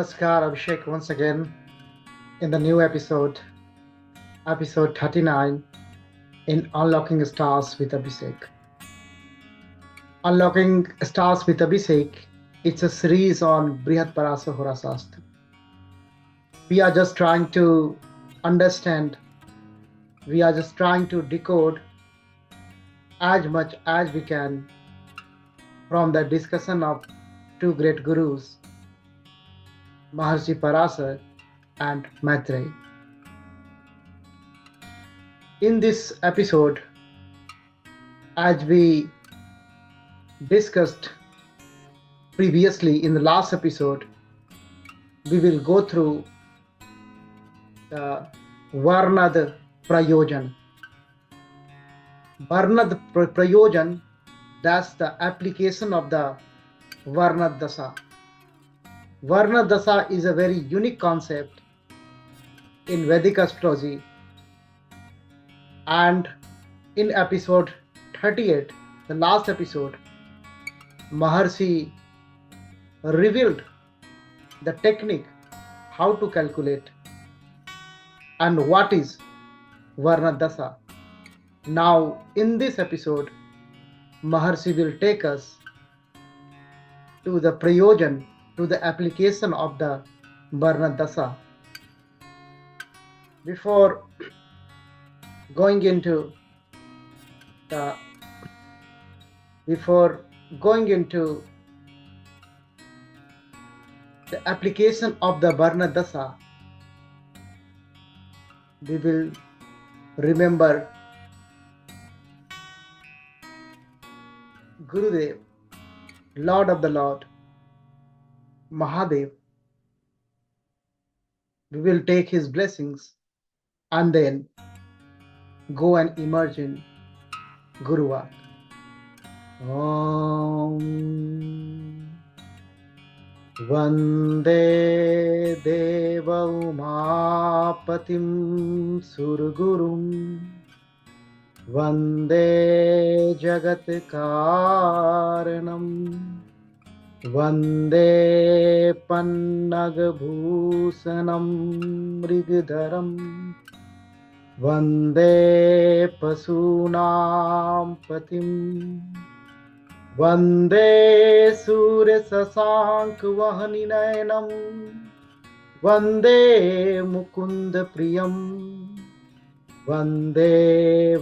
Namaskar, Abhishek, once again in the new episode 39 in Unlocking Stars with Abhishek. Unlocking Stars with Abhishek, it's a series on Brihat Parashara Hora Shastra. We are just trying to understand, we are just trying to decode as much as we can from the discussion of two great gurus, Maharshi Parashara and Maitreya. In this episode, as we discussed previously in the last episode, we will go through the Varnada Prayojan. Varnada Prayojan, that's the application of the Varnada Dasha. Varnada Dasha is a very unique concept in Vedic astrology, and in episode 38, the last episode, Maharshi revealed the technique how to calculate and what is Varnada Dasha. Now in this episode, Maharshi will take us to the Prayojan, to the application of the Varnada Dasha. Before going into the application of the Varnada Dasha, we will remember Gurudev, Lord of the Lord, Mahadev. We will take his blessings and then go and immerse in Guruvat. Om Vande Deva Umapatim Surgurum Vande Jagat Karanam Vande Pannagabhusanam Mrigdharam Vande Pasunam Patim Vande Surya Sasank Vahaninayanam Vande Mukunda Priyam Vande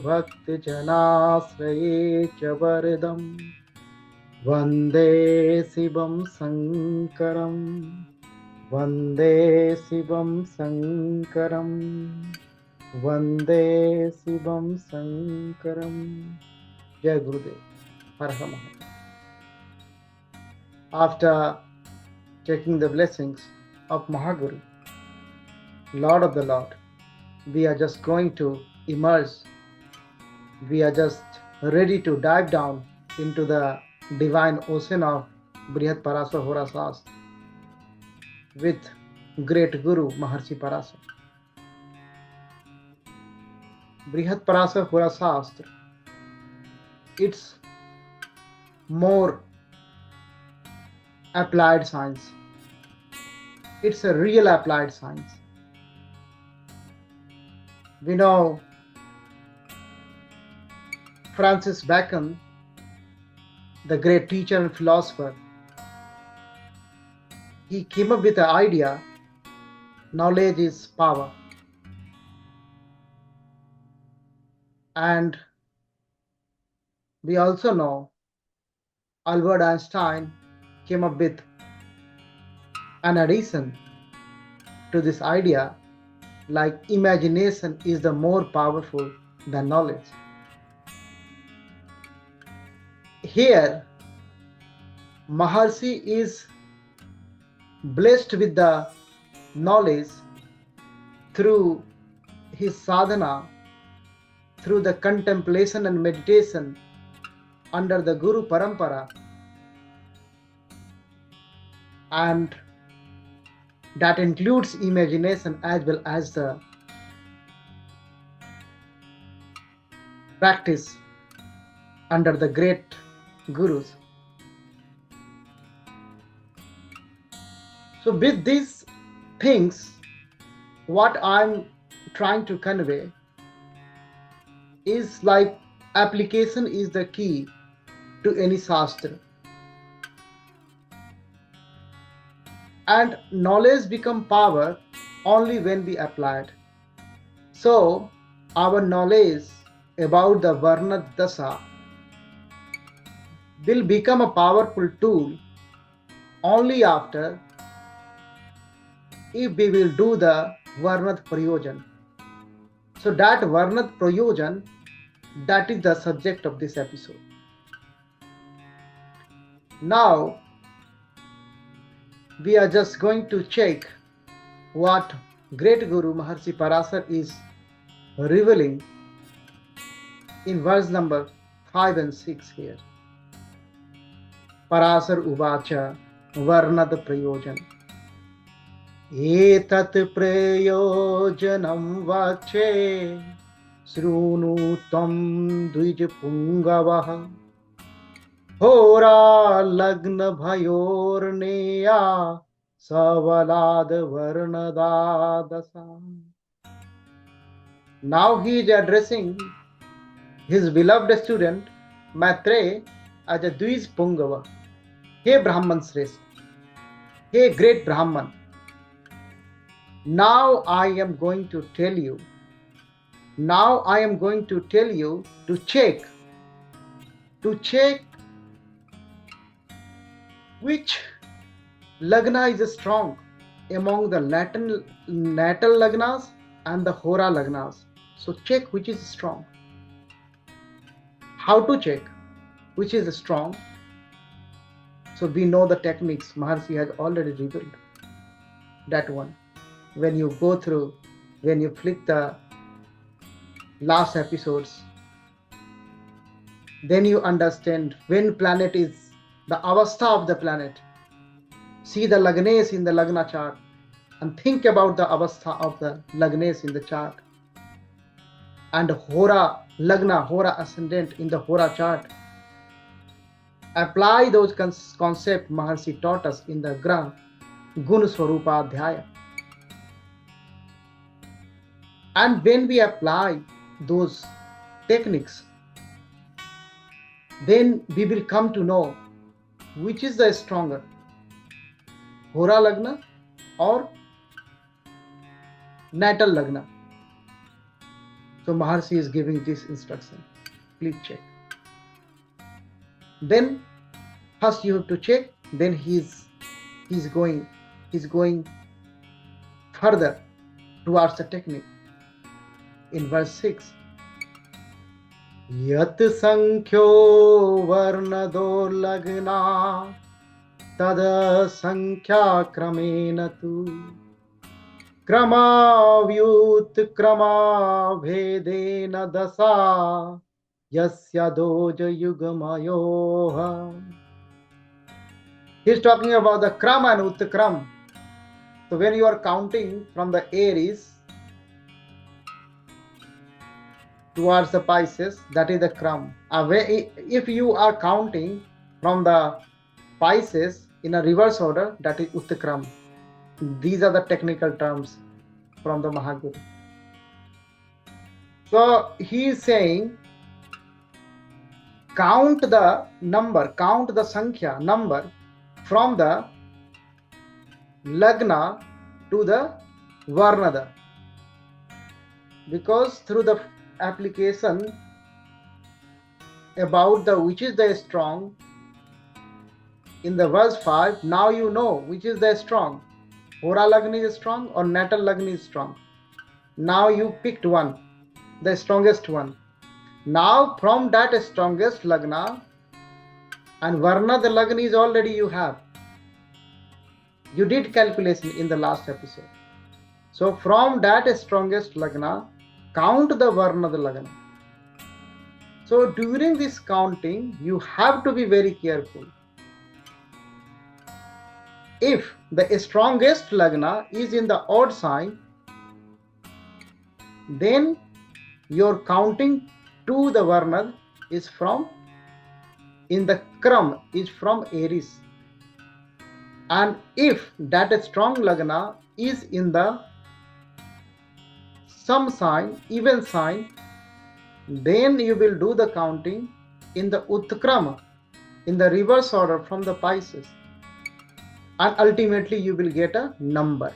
Bhakti Janasraye Chavardam Vande Shivam Sankaram Vande Shivam Sankaram Vande Shivam Sankaram. Jai Gurudev. Har Har Mahadev. After taking the blessings of Mahaguru, Lord of the Lord, we are just going to immerse, we are just ready to dive down into the divine ocean of Brihat Parashara Hora Shastra with great Guru Maharshi Parashara. Brihat Parashara Hora Shastra, it's more applied science. It's a real applied science. We know Francis Bacon, the great teacher and philosopher, he came up with the idea, knowledge is power. And we also know Albert Einstein came up with an addition to this idea, like imagination is the more powerful than knowledge. Here, Maharshi is blessed with the knowledge through his sadhana, through the contemplation and meditation under the Guru Parampara, and that includes imagination as well as the practice under the great gurus. So with these things, what I'm trying to convey is like application is the key to any Shastra. And knowledge become power only when we apply it. So our knowledge about the Varnada Dasha will become a powerful tool only after if we will do the Varnad Prayojan. So that Varnad Prayojan, that is the subject of this episode. Now we are just going to check what great Guru Maharshi Parashara is revealing in verse number 5 and 6 here. Parashara Uvacha Varnad Prayojan. Etat prayojanam vache srunu tam dvij pungavaha Hora lagna bhayor neya savalad varnada dasha. Now he is addressing his beloved student Maitreya as a Dvij Pungava. Hey Brahman Shrestha, hey great Brahman, now I am going to tell you to check which lagna is strong among the natal lagnas and the Hora lagnas. So check which is strong. How to check which is strong? So we know the techniques. Maharshi has already revealed that one. When you go through, when you flick the last episodes, then you understand when planet is the avastha of the planet. See the lagnes in the lagna chart and think about the avastha of the lagnes in the chart. And Hora lagna, Hora ascendant in the Hora chart. Apply those concepts Maharshi taught us in the Gun Swarupa Adhyaya. And when we apply those techniques, then we will come to know which is the stronger, Hora Lagna or Natal Lagna. So Maharshi is giving this instruction. Please check. Then first you have to check, then he's going further towards the technique. In verse 6, Yat Sankhyo Varnado Lagna Tada Sankhya Kramena Tu Krama Vyut Krama Bhedena Dasa Yasya Doja Yugamayoha. He's talking about the Kram and Uttakram. So when you are counting from the Aries towards the Pisces, that is the Kram. If you are counting from the Pisces in a reverse order, that is Uttakram. These are the technical terms from the Mahaguru. So he is saying, count the Sankhya number from the Lagna to the Varnada. Because through the application about the which is the strong in the verse 5, now you know which is the strong. Hora Lagna is strong or Natal Lagna is strong. Now you picked one, the strongest one. Now from that strongest Lagna and Varnada Lagna is already you have. You did calculation in the last episode. So from that strongest Lagna, count the Varnada Lagna. So during this counting, you have to be very careful. If the strongest Lagna is in the odd sign, then your counting to the Varnad is from, in the Kram, is from Aries. And if that strong lagna is in the some sign, even sign, then you will do the counting in the Utkrama, in the reverse order from the Pisces. And ultimately you will get a number.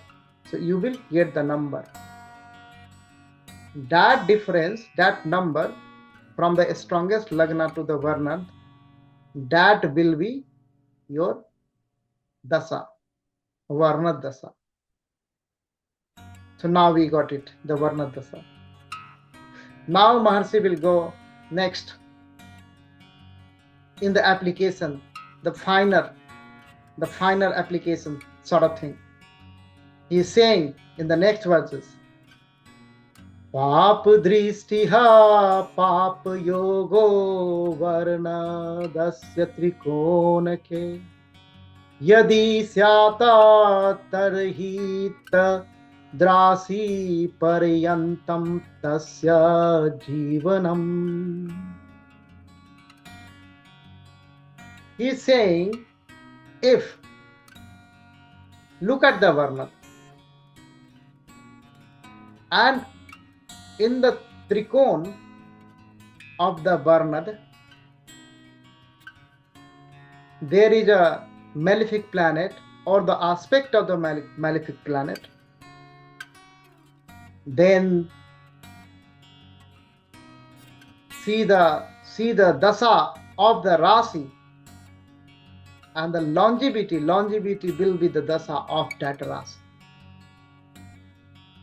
So you will get the number. That difference, that number from the strongest lagna to the Varna, that will be your dasa, Varna dasa. So now we got it, the Varna dasa. Now Maharshi will go next in the application, the finer application sort of thing. He is saying in the next verses, पाप दृष्टिहा पाप योगो वर्णदस्य त्रिकोणके यदि स्याता तर्हि तद्रासि पर्यन्तं तस्य जीवनम्. He is saying, if look at the Varna and in the trikon of the Varna, there is a malefic planet or the aspect of the malefic planet. Then see the dasa of the Rasi, and the longevity will be the dasa of that Rasi.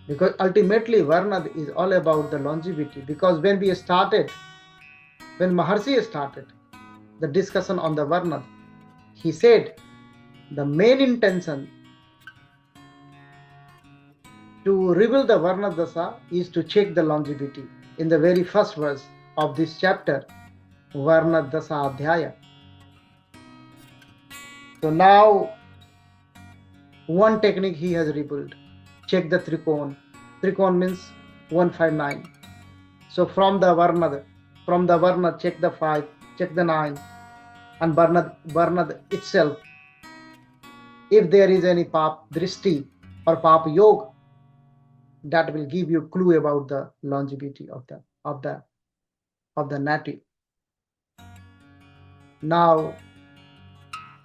Because ultimately Varna is all about the longevity. Because when Maharshi started the discussion on the Varna, he said the main intention to reveal the Varna dasa is to check the longevity. In the very first verse of this chapter, Varnada Dashadhyay. So now one technique he has revealed. Check the trikon. Trikon means 159. So from the Varna, check the 5, check the 9, and Varna itself. If there is any pap drishti or pap yoga, that will give you clue about the longevity of the native. Now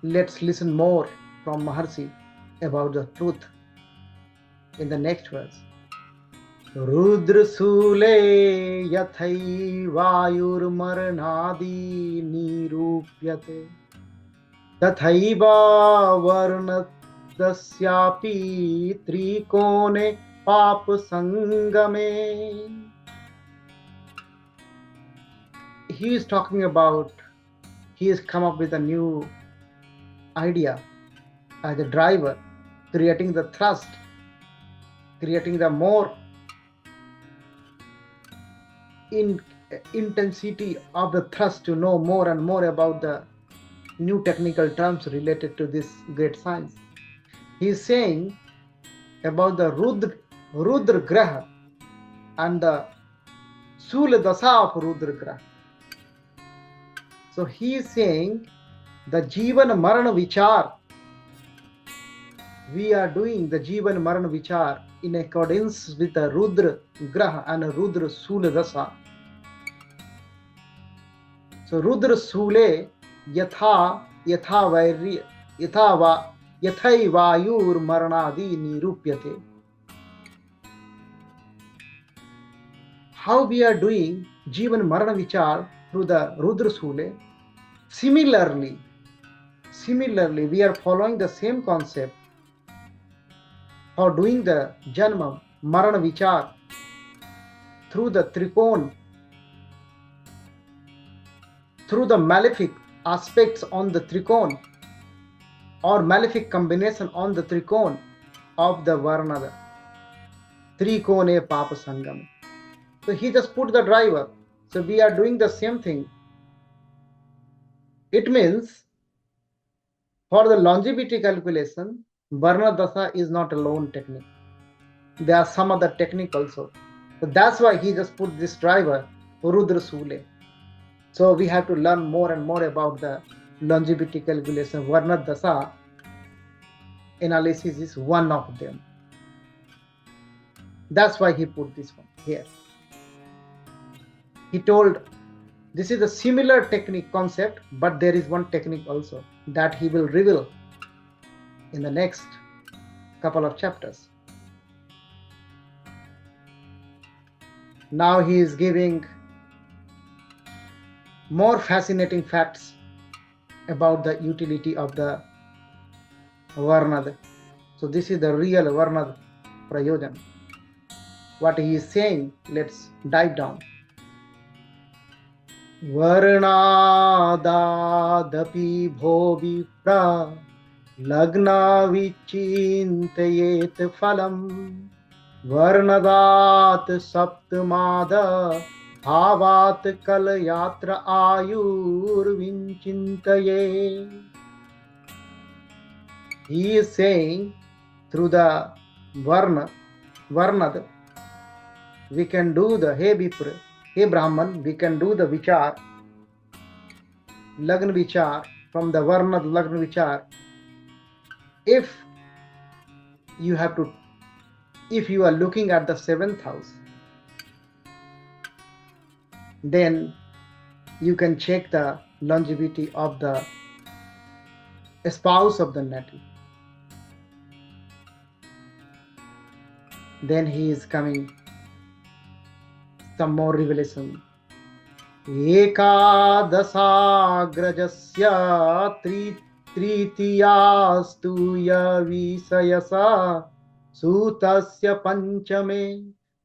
let's listen more from Maharshi about the truth in the next verse. Rudra sule yathai vayur marnadi nirupyate tathaiva varnadasyapi trikone pap sangame. He is talking about, he has come up with a new idea as a driver, creating the thrust, creating the more intensity of the thrust to know more and more about the new technical terms related to this great science. He is saying about the Rudra Graha and the Sula Dasa of Rudra Graha. So he is saying the Jivan Marana Vichar, we are doing the Jivan Marana Vichar in accordance with the Rudra Graha and Rudra Sula Dasa. So Rudra Sule Yathai Vayur Maranadi Nirupyate. How we are doing Jivan Marana Vichar through the Rudra Sule. Similarly, we are following the same concept for doing the Janma Marana Vichar through the Trikon, through the malefic aspects on the Trikon or malefic combination on the Trikon of the Varnada. Trikone Papa Sangam. So he just put the driver. So we are doing the same thing. It means for the longevity calculation, Varna Dasa is not a lone technique. There are some other technique also. So that's why he just put this driver, Rudra Sule. So we have to learn more and more about the longevity calculation, Varna Dasa, analysis is one of them. That's why he put this one here. He told this is a similar technique concept, but there is one technique also that he will reveal in the next couple of chapters. Now he is giving more fascinating facts about the utility of the Varnada. So this is the real Varnada Prayojan. What he is saying, let's dive down. Varnadapi bho vipra lagna vichintayet phalam Varnadat saptamada bhavat kal yatra ayur vinchintaye. He is saying through the Varnada, we can do the Hey Vipra, Hey Brahman, we can do the Vichar, Lagna Vichar, from the Varnada Lagna Vichar. If you are looking at the 7th house, then you can check the longevity of the spouse of the native. Then he is coming some more revelation. Ekadasagrajasya tritiyastu yavisayasa sutasya panchame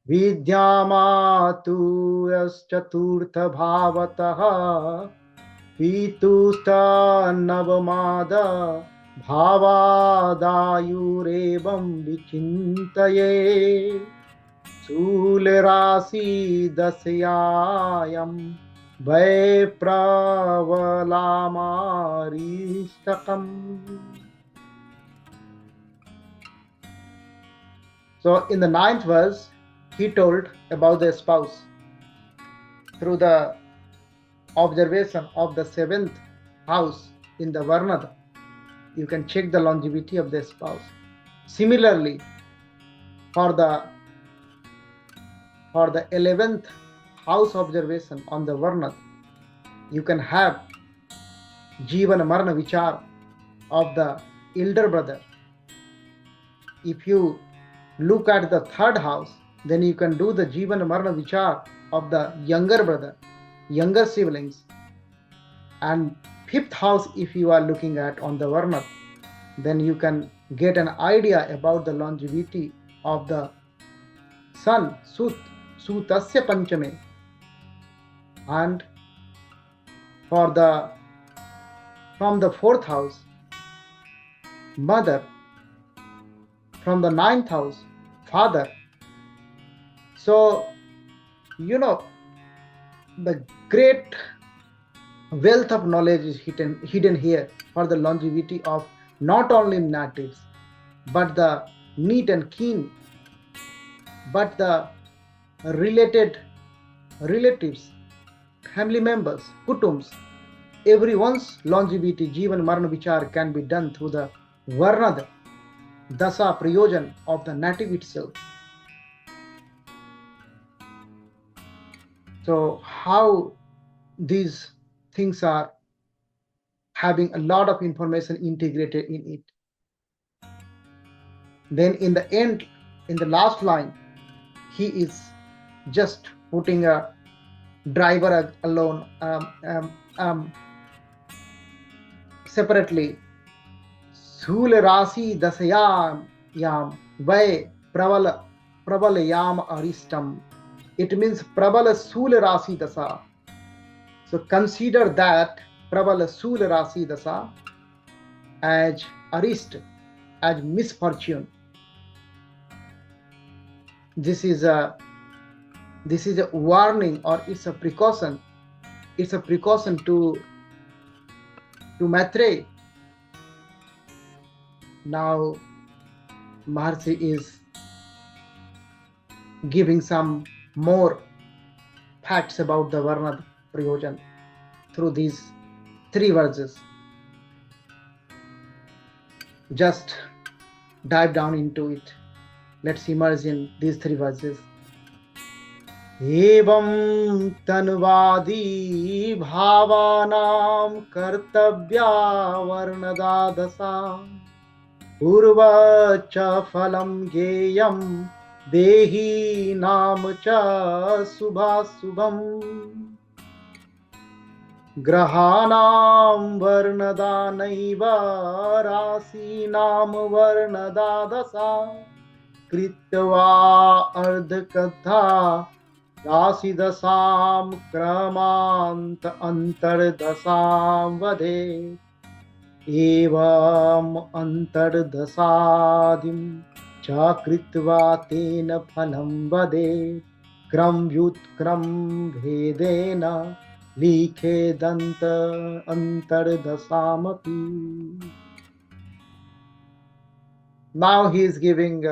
vidyamatu yaschaturtha bhavataha pitusta navamada bhavadayurevam vichintaye Sulerasi dasyayam vai pravalamaristakam. So in the 9th verse, he told about the spouse through the observation of the 7th house in the Varnada. You can check the longevity of the spouse. Similarly, for the 11th house observation on the Varnada, you can have Jivana Marna Vichar of the elder brother. If you look at the 3rd house, then you can do the Jivana Marna Vichar of the younger brother, younger siblings. And 5th house, if you are looking at on the Varnada, then you can get an idea about the longevity of the son, Sutasya Panchame. And from the 4th house, mother. From the 9th house, father. So, the great wealth of knowledge is hidden here for the longevity of not only natives, but the neat and keen, but the relatives, family members, kutums. Everyone's longevity, Jivan Marna Vichar, can be done through the Varnada Dasa Prayojan of the native itself. So how these things are having a lot of information integrated in it. Then in the end, in the last line, he is just putting a driver alone separately. Sule rasi dasayam yam vai pravala yam aristam. It means pravala sule rasi dasa. So consider that pravala sule rasi dasa as arist, as misfortune. This is a warning, or it's a precaution. It's a precaution to Maitreya. Now Maharshi is giving some more facts about the Varnada Prayojan through these 3 verses. Just dive down into it. Let's immerse in these 3 verses. Evam tanvadi bhavanam kartabhya varnada dasa purva cha phalam geyam dehi nam cha subhasubham grahanam varnadanaiva rasinam varnada dasa कृत्वा अर्धकथा राशिदशां क्रमान्त अन्तर्दशां वदे एवम् अन्तर्दशादिं च कृत्वा तेन फलं वदे क्रमव्युत्क्रम भेदेन लिखेदन्त अन्तर्दशामपि. Now he is giving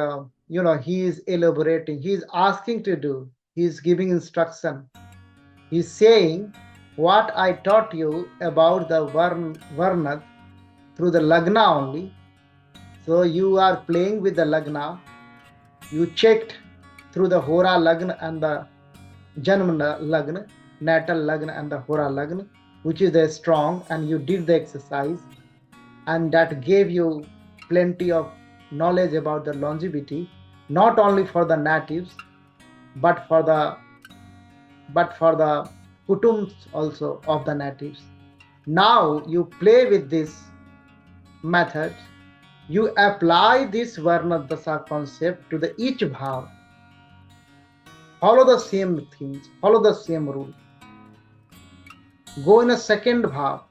he is elaborating, he is asking to do, he is giving instruction. He is saying, what I taught you about the Varnad through the Lagna only. So you are playing with the Lagna. You checked through the Hora Lagna and the Janma Lagna, Natal Lagna and the Hora Lagna, which is the strong, and you did the exercise, and that gave you plenty of knowledge about the longevity, not only for the natives but for the kutums also of the natives. Now you play with this method, you apply this Varna Dasa concept to the each bhav. Follow the same things, follow the same rule. Go in a second bhav,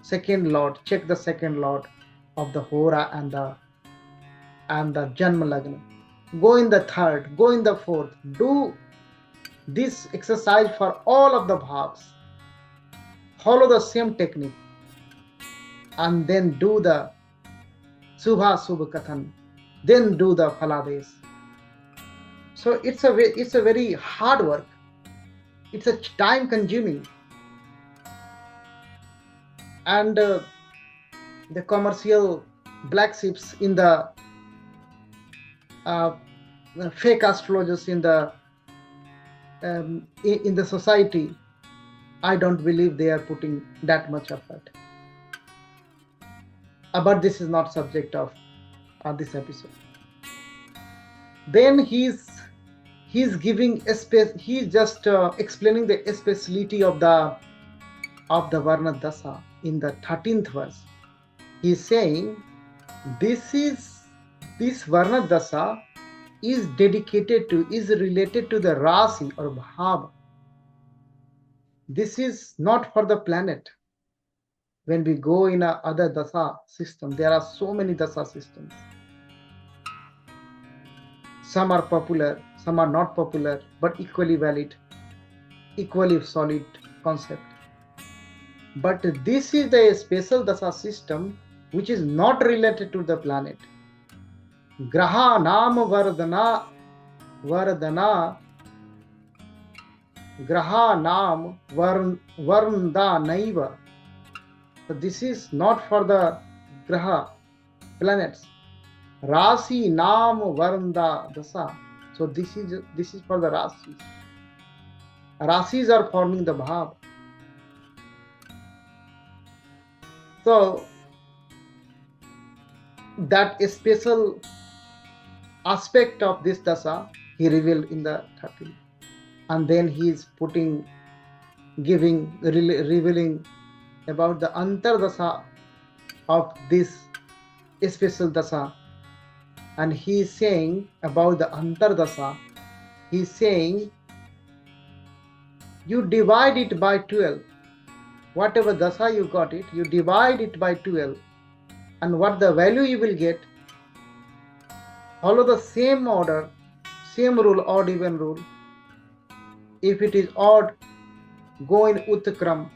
second lord, check the second lord of the Hora and the Janma Lagna. Go in the third, go in the fourth. Do this exercise for all of the bhavs. Follow the same technique, and then do the Subha Subha Kathan. Then do the Phalades. So it's a very hard work. It's a time consuming, and the commercial black sheeps in the fake astrologers in the society, I don't believe they are putting that much effort. But this is not subject of this episode. Then he's giving a space. He's just explaining the speciality of the Varna Dasa in the 13th verse. He's saying this Varna Dasa is related to the Rasi or Bhav. This is not for the planet. When we go in a other Dasa system, there are so many Dasa systems. Some are popular, some are not popular, but equally valid, equally solid concept. But this is the special Dasa system which is not related to the planet. Graha Nam Vardana Graha Nam Varnda Naiva. So this is not for the Graha, planets. Rasi Nam Varnda Dasa. So this is for the Rasis. Rasis are forming the Bhav. So that special aspect of this Dasa he revealed in the 13th. And then he is revealing about the Antardasa of this special Dasa. And he is saying about the Antardasa, he is saying you divide it by 12. Whatever Dasa you got it, you divide it by 12. And what the value you will get, follow the same order, same rule, odd even rule. If it is odd, go in Uttakram.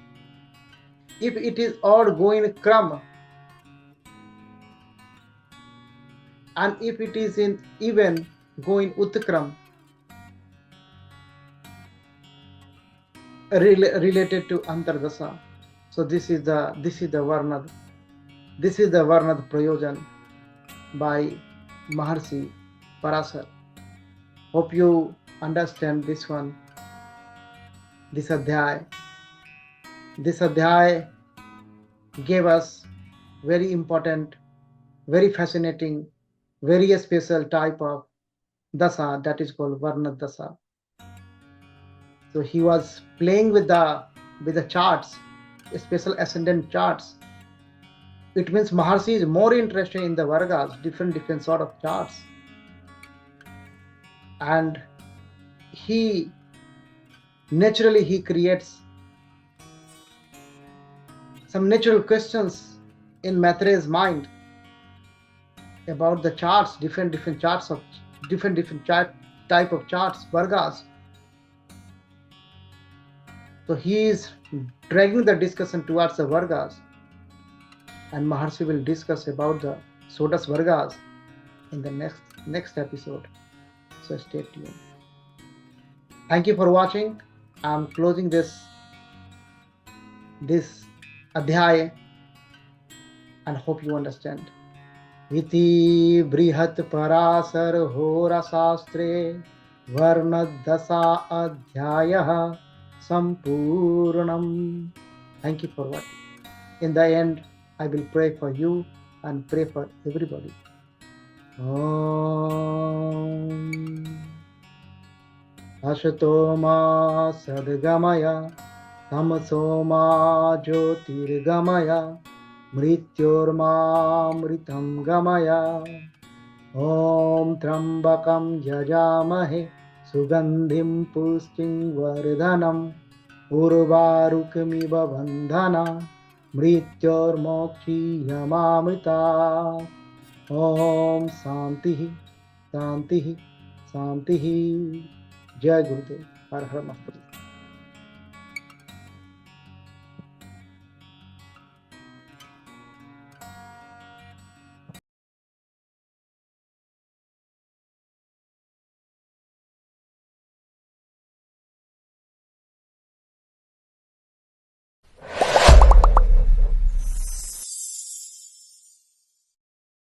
If it is odd, go in Kram. And if it is in even, go in Uttakram. Related to Antardasa. So this is the Varnad. This is the Varnad Prayojan by Maharshi Parashara. Hope you understand this one, this adhyay. This adhyay gave us very important, very fascinating, very special type of dasa that is called Varnada Dashadhyay. So he was playing with the charts, special ascendant charts. It means Maharshi is more interested in the Vargas, different sort of charts. And he creates some natural questions in Maitreya's mind about the charts, different charts of different type of charts, Vargas. So he is dragging the discussion towards the Vargas, and Maharshi will discuss about the Sodas Vargas in the next episode. So stay tuned. Thank you for watching. I'm closing this adhyay and hope you understand. Iti Brihat Parashar Hora Shastre Varnada Dashadhyay Sampurnam. Thank you for watching. In the end, I will pray for you and pray for everybody. Om Ashato ma sadgamaya tamaso ma jyotirgamaya mrityorma mritam gamaya. Om Trambakam Yajamahe Sugandhim Pushtim Vardhanam Urvarukmiva Bandhana Mrityormokshi Yamamrita. Om Santihi Santihi Santihi. Jai Gurudev. Har Har Mahadev.